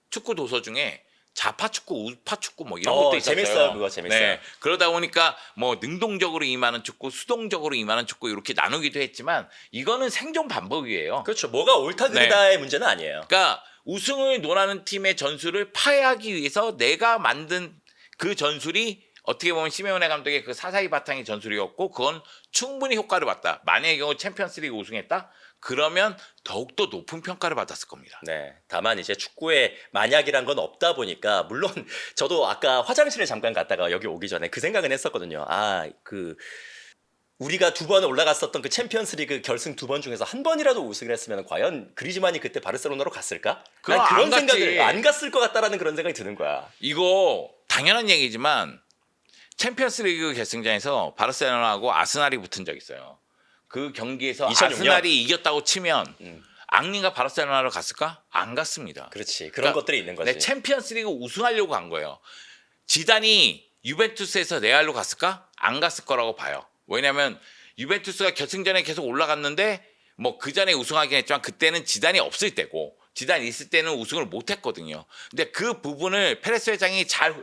축구 도서 중에 좌파 축구, 우파 축구 뭐 이런 것도 있었어요. 재밌어요. 그거 재밌어요. 네. 그러다 보니까 뭐 능동적으로 임하는 축구, 수동적으로 임하는 축구 이렇게 나누기도 했지만 이거는 생존 방법이에요. 그렇죠. 뭐가 옳다 그르다의 문제는 아니에요. 그러니까 우승을 논하는 팀의 전술을 파괴하기 위해서 내가 만든 그 전술이 어떻게 보면 시메오네 감독의 그 4-4-2 바탕의 전술이었고 그건 충분히 효과를 봤다. 만약의 경우 챔피언스리그 우승했다? 그러면 더욱더 높은 평가를 받았을 겁니다. 네. 다만 이제 축구에 만약이란 건 없다 보니까 물론 저도 아까 화장실에 잠깐 갔다가 여기 오기 전에 그 생각은 했었거든요. 우리가 두 번 올라갔었던 그 챔피언스리그 결승 두 번 중에서 한 번이라도 우승을 했으면 과연 그리즈만이 그때 바르셀로나로 갔을까? 그럼 난 그런 안 갔지. 생각을 안 갔을 것 같다라는 그런 생각이 드는 거야. 이거 당연한 얘기지만 챔피언스리그 결승전에서 바르셀로나하고 아스날이 붙은 적 있어요. 그 경기에서 2006년? 아스날이 이겼다고 치면 앙리가 바르셀로나로 갔을까? 안 갔습니다. 그렇지. 그런 그러니까 것들이 있는 거지. 네, 챔피언스리그 우승하려고 간 거예요. 지단이 유벤투스에서 레알로 갔을까? 안 갔을 거라고 봐요. 왜냐하면 유벤투스가 결승전에 계속 올라갔는데 뭐 그 전에 우승하긴 했지만 그때는 지단이 없을 때고 지단이 있을 때는 우승을 못했거든요. 근데 그 부분을 페레스 회장이 잘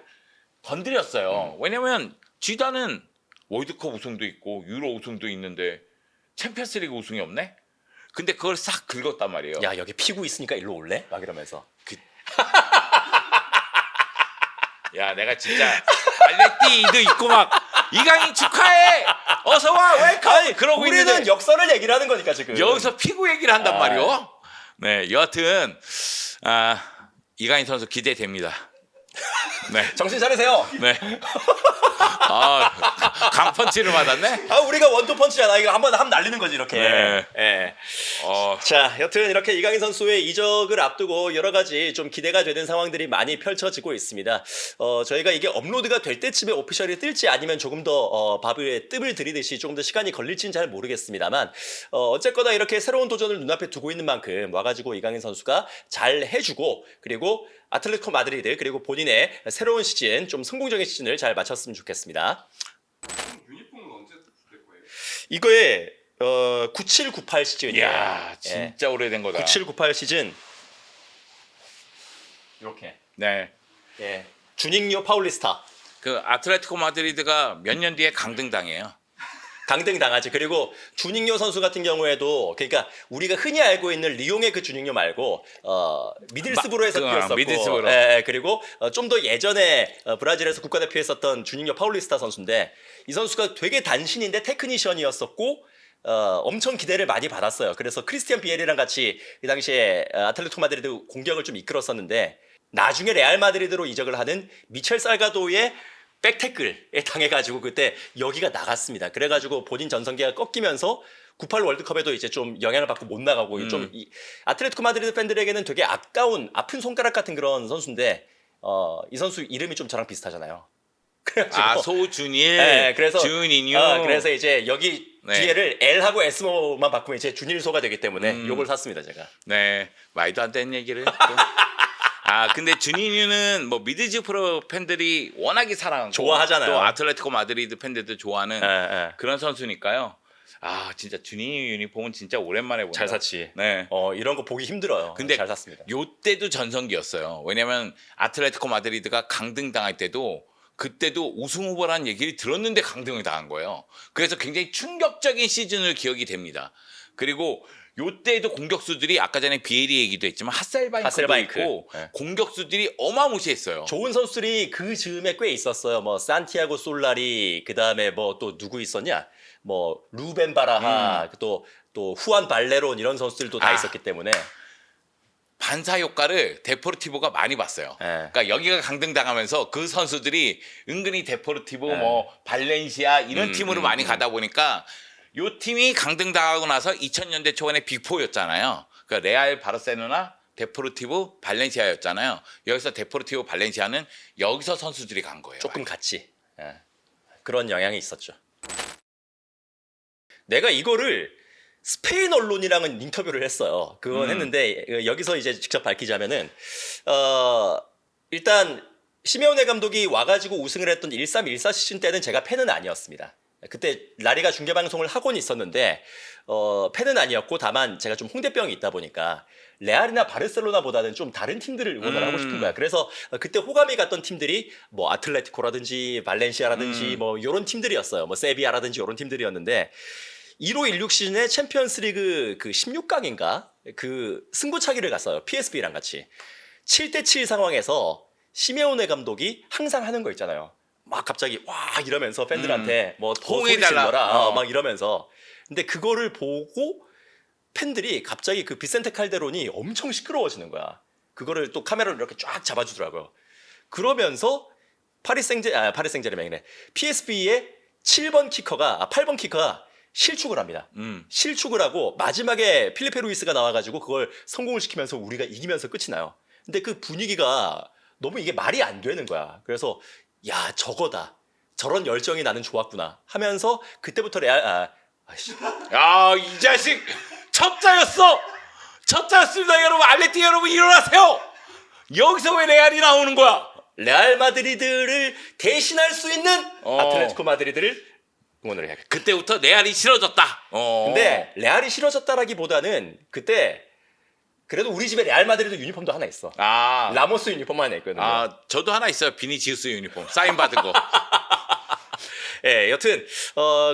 건드렸어요. 왜냐하면 지단은 월드컵 우승도 있고 유로 우승도 있는데 챔피언스리그 우승이 없네? 근데 그걸 싹 긁었단 말이에요. 야 여기 피고 있으니까 일로 올래? 막 이러면서. 야 내가 진짜 말레띠도 있고 막 이강인 축하해 어서 와 웰컴 그러고 우리는 있는데 역사를 얘기를 하는 거니까 지금. 여기서 피구 얘기를 한단 아. 말이오. 네 여하튼 이강인 선수 기대됩니다. 네. 정신 차리세요. 네. 강펀치를 맞았네. 우리가 원투 펀치잖아. 이거 한번 날리는 거지 이렇게. 네. 예. 어, 자, 여튼 이렇게 이강인 선수의 이적을 앞두고 여러 가지 좀 기대가 되는 상황들이 많이 펼쳐지고 있습니다. 저희가 이게 업로드가 될 때쯤에 오피셜이 뜰지 아니면 조금 더 바브에 뜸을 들이듯이 조금 더 시간이 걸릴지는 잘 모르겠습니다만 어쨌거나 이렇게 새로운 도전을 눈앞에 두고 있는 만큼 와가지고 이강인 선수가 잘 해주고 그리고 아틀레티코 마드리드 그리고 본인의 새로운 시즌 좀 성공적인 시즌을 잘 마쳤으면 좋겠습니다. 유니폼은 언제 될 거예요? 이거에 97-98 시즌이에요. 이야 진짜 오래된 거다. 97-98 시즌 이렇게 네. 예 주닝요 파울리스타 그 아틀레티코 마드리드가 몇 년 뒤에 강등당해요. 강등 당하지. 그리고 주닝요 선수 같은 경우에도 그러니까 우리가 흔히 알고 있는 리옹의 그 주닝요 말고 미들스브로에서 뛰었었고 미들스브로. 예, 그리고 좀 더 예전에 브라질에서 국가대표에 썼던 주닝요 파울리스타 선수인데 이 선수가 되게 단신인데 테크니션이었었고 엄청 기대를 많이 받았어요. 그래서 크리스티안 비엘이랑 같이 그 당시에 아틀레티코 마드리드 공격을 좀 이끌었었는데 나중에 레알 마드리드로 이적을 하는 미첼 살가도의 백태클에 당해가지고 그때 여기가 나갔습니다. 그래가지고 본인 전성기가 꺾이면서 98 월드컵에도 이제 좀 영향을 받고 못 나가고 좀 아틀레티코 마드리드 팬들에게는 되게 아까운 아픈 손가락 같은 그런 선수인데 이 선수 이름이 좀 저랑 비슷하잖아요. 그래가지고 소준일, 네, 그래서 준인유. 그래서 이제 여기 네. 뒤에를 L하고 S만 바꾸면 이제 준일소가 되기 때문에 요걸 샀습니다 제가. 네, 말도 안 되는 얘기를. 또. 근데 주니뉴는 뭐 미드즈프로 팬들이 워낙에 사랑하고 좋아하잖아요. 또 아틀레티코 마드리드 팬들도 좋아하는 예. 그런 선수니까요. 진짜 주니뉴 유니폼은 진짜 오랜만에 본다. 잘 샀지. 네. 이런 거 보기 힘들어요. 근데 잘 샀습니다. 요때도 전성기였어요. 왜냐면 아틀레티코 마드리드가 강등 당할 때도 그때도 우승 후보라는 얘기를 들었는데 강등을 당한 거예요. 그래서 굉장히 충격적인 시즌을 기억이 됩니다. 그리고 요때에도 공격수들이 아까 전에 비에리 얘기도 했지만 핫셀바잉크도 있고 네. 공격수들이 어마무시했어요. 좋은 선수들이 그 즈음에 꽤 있었어요. 뭐 산티아고 솔라리 그다음에 뭐 또 누구 있었냐? 뭐 루벤 바라하 또 후안 발레론 이런 선수들도 다 있었기 때문에 반사 효과를 데포르티보가 많이 봤어요. 네. 그러니까 여기가 강등 당하면서 그 선수들이 은근히 데포르티보 뭐 발렌시아 이런 팀으로 많이 가다 보니까 요 팀이 강등 당하고 나서 2000년대 초반에 빅4였잖아요. 그러니까 레알, 바르셀로나, 데포르티보, 발렌시아였잖아요. 여기서 데포르티보, 발렌시아는 여기서 선수들이 간 거예요. 조금 같이 그런 영향이 있었죠. 내가 이거를 스페인 언론이랑은 인터뷰를 했어요. 그건 했는데 여기서 이제 직접 밝히자면은 일단 시메오네 감독이 와가지고 우승을 했던 13-14 시즌 때는 제가 팬은 아니었습니다. 그때 라리가 중계 방송을 하고는 있었는데 팬은 아니었고 다만 제가 좀 홍대병이 있다 보니까 레알이나 바르셀로나보다는 좀 다른 팀들을 응원을 하고 싶은 거야. 그래서 그때 호감이 갔던 팀들이 뭐 아틀레티코라든지 발렌시아라든지 뭐 이런 팀들이었어요. 뭐 세비야라든지 이런 팀들이었는데 15-16 시즌에 챔피언스리그 그 16강인가 그 승부차기를 갔어요. PSV랑 같이 7대7 상황에서 시메오네 감독이 항상 하는 거 있잖아요. 막 갑자기 와 이러면서 팬들한테 뭐 더 소리 홍해달라. 질러라 막 이러면서 근데 그거를 보고 팬들이 갑자기 그 비센테 칼데론이 엄청 시끄러워지는 거야. 그거를 또 카메라로 이렇게 쫙 잡아주더라고요. 그러면서 파리 생제르맹이네. PSV의 8번 키커가 실축을 합니다. 실축을 하고 마지막에 필리페 루이스가 나와가지고 그걸 성공을 시키면서 우리가 이기면서 끝이 나요. 근데 그 분위기가 너무 이게 말이 안 되는 거야. 그래서 야 저거다. 저런 열정이 나는 좋았구나 하면서 그때부터 아이씨. 야, 이 자식 첩자였어. 첩자였습니다, 여러분. 알레티 여러분 일어나세요. 여기서 왜 레알이 나오는 거야? 레알 마드리드를 대신할 수 있는 아틀레티코 마드리드를 응원을 해야겠다. 그때부터 레알이 싫어졌다. 근데 레알이 싫어졌다라기보다는 그때 그래도 우리 집에 레알 마드리드 유니폼도 하나 있어. 아, 라모스 유니폼 하나 있거든요. 저도 하나 있어요. 비니지우스 유니폼 사인 받은 거. 예, 여튼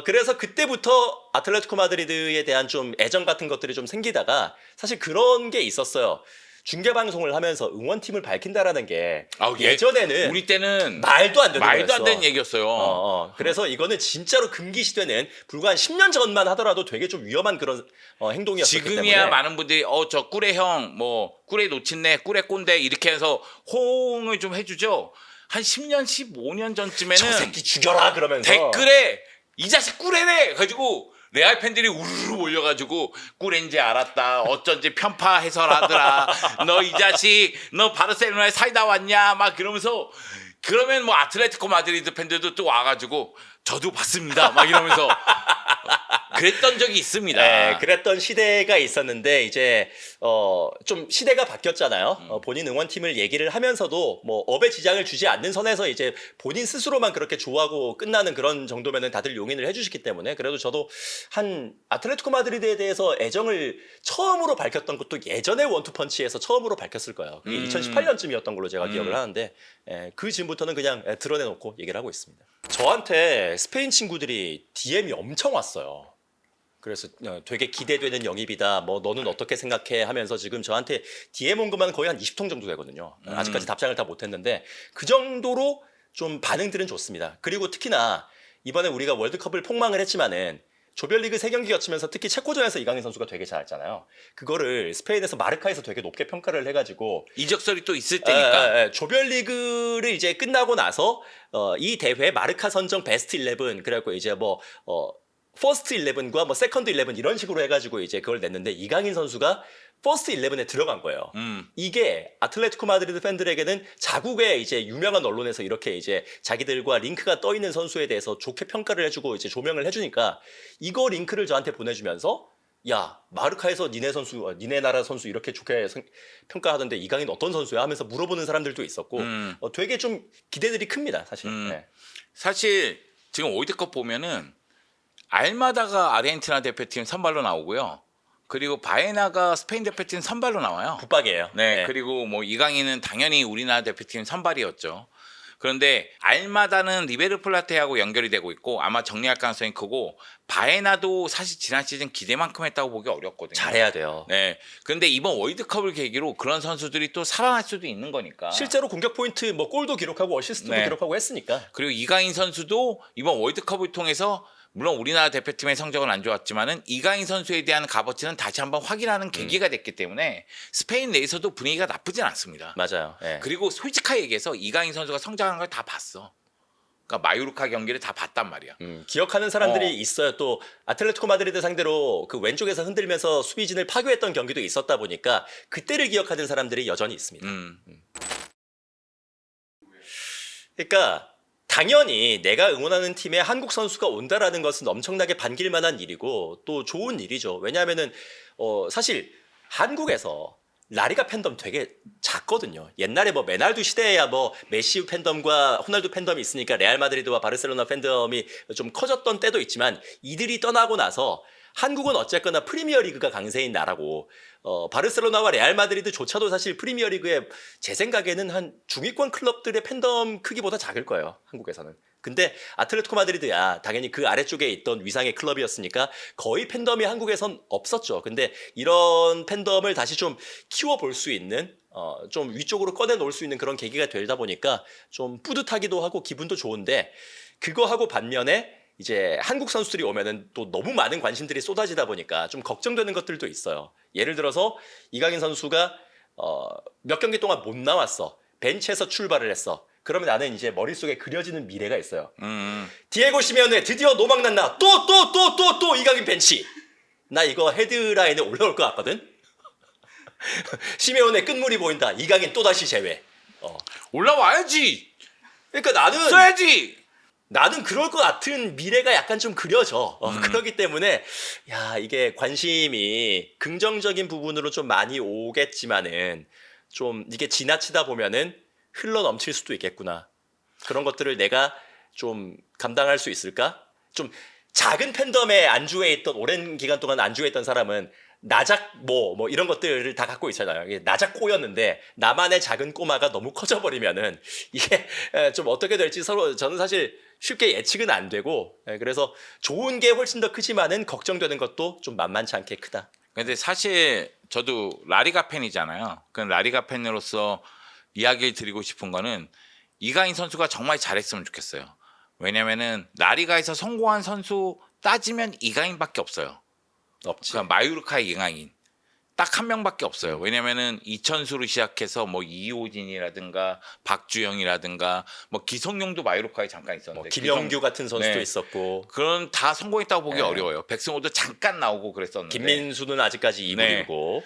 그래서 그때부터 아틀레티코 마드리드에 대한 좀 애정 같은 것들이 좀 생기다가 사실 그런 게 있었어요. 중계 방송을 하면서 응원팀을 밝힌다라는 게 아우, 예전에는 우리 때는 말도 안 되는 말도 거였어. 안 되는 얘기였어요. 그래서 이거는 진짜로 금기시되는 불과 한 10년 전만 하더라도 되게 좀 위험한 그런 행동이었기 때문에 지금이야 많은 분들이 저 꿀의 형, 뭐 꿀의 놓친네, 꿀의 꼰대 이렇게 해서 호응을 좀 해주죠. 한 10년, 15년 전쯤에는 저 새끼 죽여라 그러면서 댓글에 이 자식 꿀애네 가지고 레알 팬들이 우르르 몰려가지고 꿀인지 알았다. 어쩐지 편파 해설하더라. 너 이 자식, 너 바르셀로나에 살다 왔냐? 막 그러면서 그러면 뭐 아틀레티코 마드리드 팬들도 또 와가지고 저도 봤습니다. 막 이러면서 그랬던 적이 있습니다. 네, 그랬던 시대가 있었는데 이제 좀 시대가 바뀌었잖아요. 본인 응원팀을 얘기를 하면서도 뭐 업에 지장을 주지 않는 선에서 이제 본인 스스로만 그렇게 좋아하고 끝나는 그런 정도면은 다들 용인을 해주시기 때문에 그래도 저도 한 아틀레티코 마드리드에 대해서 애정을 처음으로 밝혔던 것도 예전에 원투펀치에서 처음으로 밝혔을 거예요. 그게 2018년쯤이었던 걸로 제가 기억을 하는데 그 즈음부터는 그냥 드러내놓고 얘기를 하고 있습니다. 저한테 스페인 친구들이 DM이 엄청 왔어요. 그래서 되게 기대되는 영입이다. 뭐 너는 어떻게 생각해? 하면서 지금 저한테 DM 온 것만 거의 한 20통 정도 되거든요. 아직까지 답장을 다 못했는데 그 정도로 좀 반응들은 좋습니다. 그리고 특히나 이번에 우리가 월드컵을 폭망을 했지만은 조별리그 3경기 거치면서 특히 체코전에서 이강인 선수가 되게 잘했잖아요. 그거를 스페인에서 마르카에서 되게 높게 평가를 해가지고 이적설이 또 있을 때니까. 조별리그를 이제 끝나고 나서 이 대회 마르카 선정 베스트 11 그래갖고 이제 뭐 퍼스트 11과 뭐 세컨드 11 이런 식으로 해가지고 이제 그걸 냈는데 이강인 선수가 퍼스트 11에 들어간 거예요. 이게 아틀레티코 마드리드 팬들에게는 자국의 이제 유명한 언론에서 이렇게 이제 자기들과 링크가 떠 있는 선수에 대해서 좋게 평가를 해주고 이제 조명을 해주니까 이거 링크를 저한테 보내주면서 야 마르카에서 니네 나라 선수 이렇게 좋게 평가하던데 이강인 어떤 선수야 하면서 물어보는 사람들도 있었고 되게 좀 기대들이 큽니다 사실. 네. 사실 지금 월드컵 보면은 알마다가 아르헨티나 대표팀 선발로 나오고요. 그리고 바에나가 스페인 대표팀 선발로 나와요. 붙박이에요. 네, 그리고 뭐 이강인은 당연히 우리나라 대표팀 선발이었죠. 그런데 알마다는 리베르 플라테하고 연결이 되고 있고 아마 정리할 가능성이 크고 바에나도 사실 지난 시즌 기대만큼 했다고 보기 어렵거든요. 잘해야 돼요. 네. 그런데 이번 월드컵을 계기로 그런 선수들이 또 살아날 수도 있는 거니까. 실제로 공격 포인트 뭐 골도 기록하고 어시스트도 네. 기록하고 했으니까. 그리고 이강인 선수도 이번 월드컵을 통해서 물론 우리나라 대표팀의 성적은 안 좋았지만은 이강인 선수에 대한 값어치는 다시 한번 확인하는 계기가 됐기 때문에 스페인 내에서도 분위기가 나쁘진 않습니다. 맞아요. 예. 그리고 솔직하게 얘기해서 이강인 선수가 성장한 걸 다 봤어. 그러니까 마요르카 경기를 다 봤단 말이야. 기억하는 사람들이 있어요. 또 아틀레티코 마드리드 상대로 그 왼쪽에서 흔들면서 수비진을 파괴했던 경기도 있었다 보니까 그때를 기억하는 사람들이 여전히 있습니다. 그러니까 당연히 내가 응원하는 팀에 한국 선수가 온다라는 것은 엄청나게 반길 만한 일이고 또 좋은 일이죠. 왜냐하면은 사실 한국에서 라리가 팬덤 되게 작거든요. 옛날에 뭐 메날두 시대에야 뭐 메시 팬덤과 호날두 팬덤이 있으니까 레알 마드리드와 바르셀로나 팬덤이 좀 커졌던 때도 있지만 이들이 떠나고 나서 한국은 어쨌거나 프리미어리그가 강세인 나라고 바르셀로나와 레알 마드리드조차도 사실 프리미어리그에 제 생각에는 한 중위권 클럽들의 팬덤 크기보다 작을 거예요. 한국에서는. 근데 아틀레티코 마드리드야 당연히 그 아래쪽에 있던 위상의 클럽이었으니까 거의 팬덤이 한국에선 없었죠. 근데 이런 팬덤을 다시 좀 키워볼 수 있는 좀 위쪽으로 꺼내놓을 수 있는 그런 계기가 되다 보니까 좀 뿌듯하기도 하고 기분도 좋은데 그거하고 반면에 이제 한국 선수들이 오면은 또 너무 많은 관심들이 쏟아지다 보니까 좀 걱정되는 것들도 있어요. 예를 들어서 이강인 선수가 몇 경기 동안 못 나왔어. 벤치에서 출발을 했어. 그러면 나는 이제 머릿속에 그려지는 미래가 있어요. 음. 디에고 시메오네 드디어 노망난다. 또 이강인 벤치. 나 이거 헤드라인에 올라올 것 같거든. 시메오네 끝물이 보인다. 이강인 또다시 제외. 올라와야지. 그러니까 써야지. 나는 그럴 것 같은 미래가 약간 좀 그려져. 그렇기 때문에 야 이게 관심이 긍정적인 부분으로 좀 많이 오겠지만은 좀 이게 지나치다 보면은 흘러 넘칠 수도 있겠구나. 그런 것들을 내가 좀 감당할 수 있을까? 좀 작은 팬덤에 안주해 있던 오랜 기간 동안 안주해 있던 사람은 나작 뭐 이런 것들을 다 갖고 있잖아요. 이게 나작 꼬였는데 나만의 작은 꼬마가 너무 커져버리면은 이게 좀 어떻게 될지 서로 저는 사실 쉽게 예측은 안 되고 그래서 좋은 게 훨씬 더 크지만은 걱정되는 것도 좀 만만치 않게 크다. 근데 사실 저도 라리가 팬이잖아요. 그 라리가 팬으로서 이야기를 드리고 싶은 거는 이강인 선수가 정말 잘했으면 좋겠어요. 왜냐면은 라리가에서 성공한 선수 따지면 이강인밖에 없어요. 없지. 그러니까 마요르카의 이강인 딱 한 명밖에 없어요. 왜냐면은 이천수로 시작해서 뭐 이호진이라든가 박주영이라든가 뭐 기성용도 마요르카에 잠깐 있었는데 김영규 같은 선수도 네. 있었고 그런 다 성공했다고 보기 네. 어려워요. 백승호도 잠깐 나오고 그랬었는데 김민수는 아직까지 네. 2부이고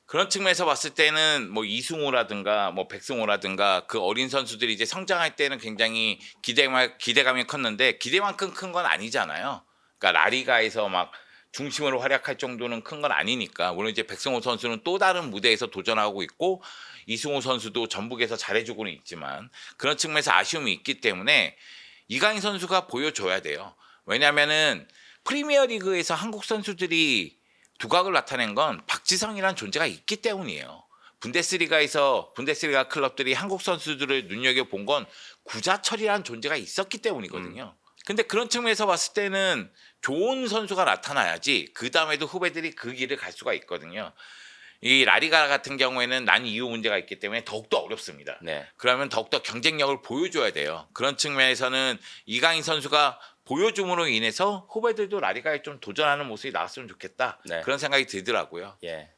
그런 측면에서 봤을 때는 뭐 이승우라든가 뭐 백승호라든가 그 어린 선수들이 이제 성장할 때는 굉장히 기대감이 컸는데 기대만큼 큰 건 아니잖아요. 그러니까 라리가에서 막 중심으로 활약할 정도는 큰 건 아니니까 물론 이제 백승호 선수는 또 다른 무대에서 도전하고 있고 이승우 선수도 전북에서 잘해주고는 있지만 그런 측면에서 아쉬움이 있기 때문에 이강인 선수가 보여줘야 돼요. 왜냐하면은 프리미어리그에서 한국 선수들이 두각을 나타낸 건 박지성이라는 존재가 있기 때문이에요. 분데스리가 클럽들이 한국 선수들을 눈여겨본 건 구자철이라는 존재가 있었기 때문이거든요. 근데 그런 측면에서 봤을 때는 좋은 선수가 나타나야지 그 다음에도 후배들이 그 길을 갈 수가 있거든요. 이 라리가 같은 경우에는 난 이유 문제가 있기 때문에 더욱더 어렵습니다. 네. 그러면 더욱더 경쟁력을 보여줘야 돼요. 그런 측면에서는 이강인 선수가 보여줌으로 인해서 후배들도 라리가에 좀 도전하는 모습이 나왔으면 좋겠다. 네. 그런 생각이 들더라고요. 예.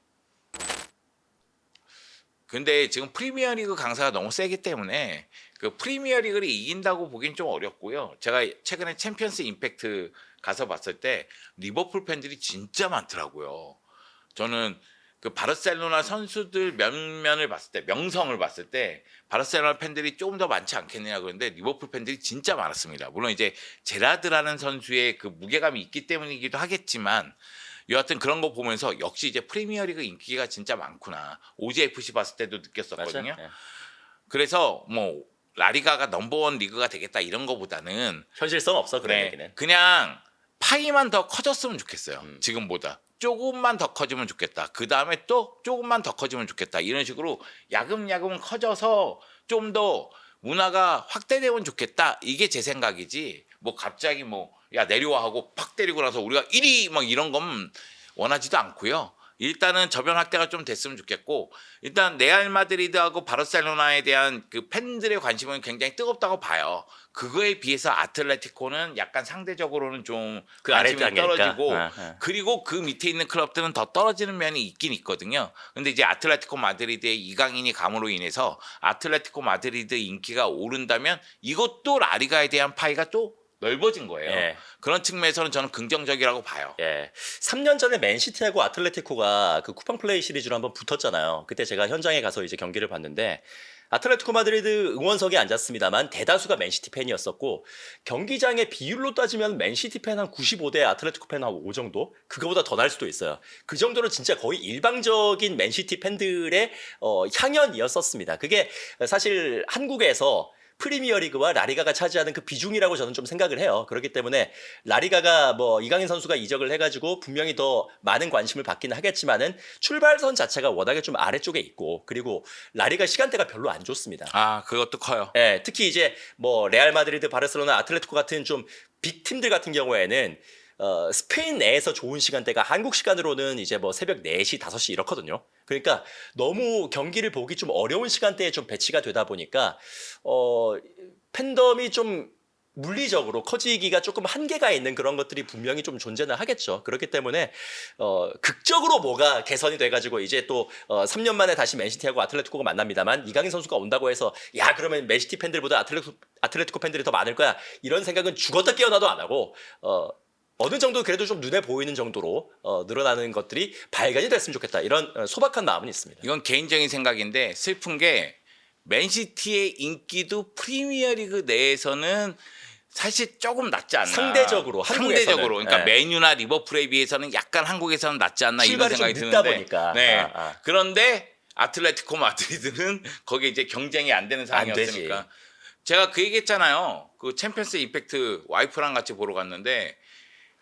근데 지금 프리미어리그 강사가 너무 세기 때문에 그 프리미어리그를 이긴다고 보긴 좀 어렵고요. 제가 최근에 챔피언스 임팩트 가서 봤을 때 리버풀 팬들이 진짜 많더라고요. 저는 그 바르셀로나 선수들 면면을 봤을 때 명성을 봤을 때 바르셀로나 팬들이 조금 더 많지 않겠느냐 그런데 리버풀 팬들이 진짜 많았습니다. 물론 이제 제라드라는 선수의 그 무게감이 있기 때문이기도 하겠지만 여하튼 그런 거 보면서 역시 이제 프리미어리그 인기가 진짜 많구나. OGFC 봤을 때도 느꼈었거든요. 맞아? 예. 그래서 뭐 라리가가 넘버원 리그가 되겠다 이런 거보다는 현실성 없어 그런 그래, 얘기는. 그냥 파이만 더 커졌으면 좋겠어요. 지금보다 조금만 더 커지면 좋겠다. 그 다음에 또 조금만 더 커지면 좋겠다. 이런 식으로 야금야금 커져서 좀 더 문화가 확대되면 좋겠다. 이게 제 생각이지. 뭐 갑자기 뭐 야 내려와 하고 팍 때리고 나서 우리가 1위 막 이런 건 원하지도 않고요. 일단은 저변 확대가 좀 됐으면 좋겠고 일단 레알 마드리드하고 바르셀로나에 대한 그 팬들의 관심은 굉장히 뜨겁다고 봐요. 그거에 비해서 아틀레티코는 약간 상대적으로는 좀 그 관심이 아랫단계니까. 떨어지고 아. 그리고 그 밑에 있는 클럽들은 더 떨어지는 면이 있긴 있거든요. 근데 이제 아틀레티코 마드리드의 이강인이 감으로 인해서 아틀레티코 마드리드 인기가 오른다면 이것도 라리가에 대한 파이가 또 넓어진 거예요. 예. 그런 측면에서는 저는 긍정적이라고 봐요. 예. 3년 전에 맨시티하고 아틀레티코가 그 쿠팡 플레이 시리즈로 한번 붙었잖아요. 그때 제가 현장에 가서 이제 경기를 봤는데 아틀레티코 마드리드 응원석에 앉았습니다만 대다수가 맨시티 팬이었었고 경기장의 비율로 따지면 맨시티 팬 한 95대 아틀레티코 팬 한 5 정도? 그거보다 더 날 수도 있어요. 그 정도로 진짜 거의 일방적인 맨시티 팬들의 향연이었었습니다. 그게 사실 한국에서 프리미어리그와 라리가가 차지하는 그 비중이라고 저는 좀 생각을 해요. 그렇기 때문에 라리가가 뭐 이강인 선수가 이적을 해가지고 분명히 더 많은 관심을 받기는 하겠지만은 출발선 자체가 워낙에 좀 아래쪽에 있고 그리고 라리가 시간대가 별로 안 좋습니다. 아, 그것도 커요. 예, 특히 이제 뭐 레알 마드리드, 바르셀로나, 아틀레티코 같은 좀 빅 팀들 같은 경우에는 스페인 내에서 좋은 시간대가 한국 시간으로는 이제 뭐 새벽 4시, 5시 이렇거든요. 그러니까 너무 경기를 보기 좀 어려운 시간대에 좀 배치가 되다 보니까 팬덤이 좀 물리적으로 커지기가 조금 한계가 있는 그런 것들이 분명히 좀 존재는 하겠죠. 그렇기 때문에 극적으로 뭐가 개선이 돼가지고 이제 또 3년 만에 다시 맨시티하고 아틀레티코가 만납니다만 이강인 선수가 온다고 해서 야 그러면 맨시티 팬들보다 아틀레티코 팬들이 더 많을 거야 이런 생각은 죽었다 깨어나도 안 하고 어느 정도 그래도 좀 눈에 보이는 정도로 늘어나는 것들이 발견이 됐으면 좋겠다 이런 소박한 마음은 있습니다. 이건 개인적인 생각인데 슬픈 게 맨시티의 인기도 프리미어리그 내에서는 사실 조금 낮지 않나. 상대적으로, 상대적으로. 한국에서는. 그러니까 네. 맨유나 리버풀에 비해서는 약간 한국에서는 낮지 않나 이런 출발이 좀 생각이 늦다 드는데. 보니까. 네. 그런데 아틀레티코 마드리드는 거기에 이제 경쟁이 안 되는 안 되지. 상황이었으니까. 제가 그 얘기했잖아요. 그 챔피언스 임팩트 와이프랑 같이 보러 갔는데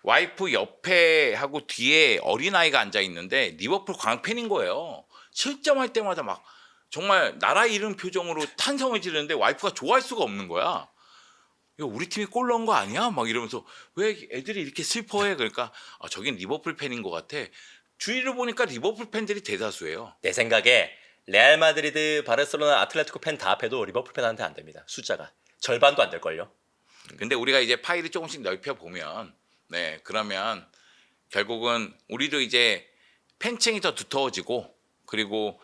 와이프 옆에 하고 뒤에 어린아이가 앉아 있는데 리버풀 광팬인 거예요. 실점할 때마다 막 정말 나라 잃은 표정으로 탄성을 지르는데 와이프가 좋아할 수가 없는 거야. 이거 우리 팀이 골 넣은 거 아니야? 막 이러면서 왜 애들이 이렇게 슬퍼해? 그러니까 저긴 리버풀 팬인 것 같아. 주위를 보니까 리버풀 팬들이 대다수예요. 내 생각에 레알 마드리드, 바르셀로나, 아틀레티코 팬 다 합해도 리버풀 팬한테 안 됩니다. 숫자가 절반도 안 될걸요. 근데 우리가 이제 파일을 조금씩 넓혀 보면 네 그러면 결국은 우리도 이제 팬층이 더 두터워지고 그리고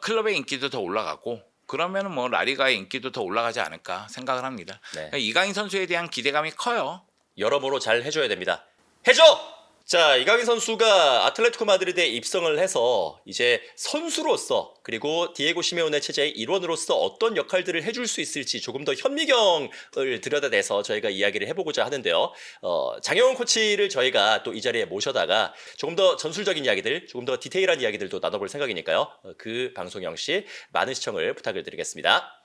클럽의 인기도 더 올라가고 그러면은 뭐 라리가의 인기도 더 올라가지 않을까 생각을 합니다. 네. 그러니까 이강인 선수에 대한 기대감이 커요. 여러모로 잘 해줘야 됩니다. 해줘! 자, 이강인 선수가 아틀레티코 마드리드에 입성을 해서 이제 선수로서 그리고 디에고 시메오네 체제의 일원으로서 어떤 역할들을 해줄 수 있을지 조금 더 현미경을 들여다내서 저희가 이야기를 해보고자 하는데요. 장영훈 코치를 저희가 또 이 자리에 모셔다가 조금 더 전술적인 이야기들, 조금 더 디테일한 이야기들도 나눠볼 생각이니까요. 그 방송 역시 많은 시청을 부탁을 드리겠습니다.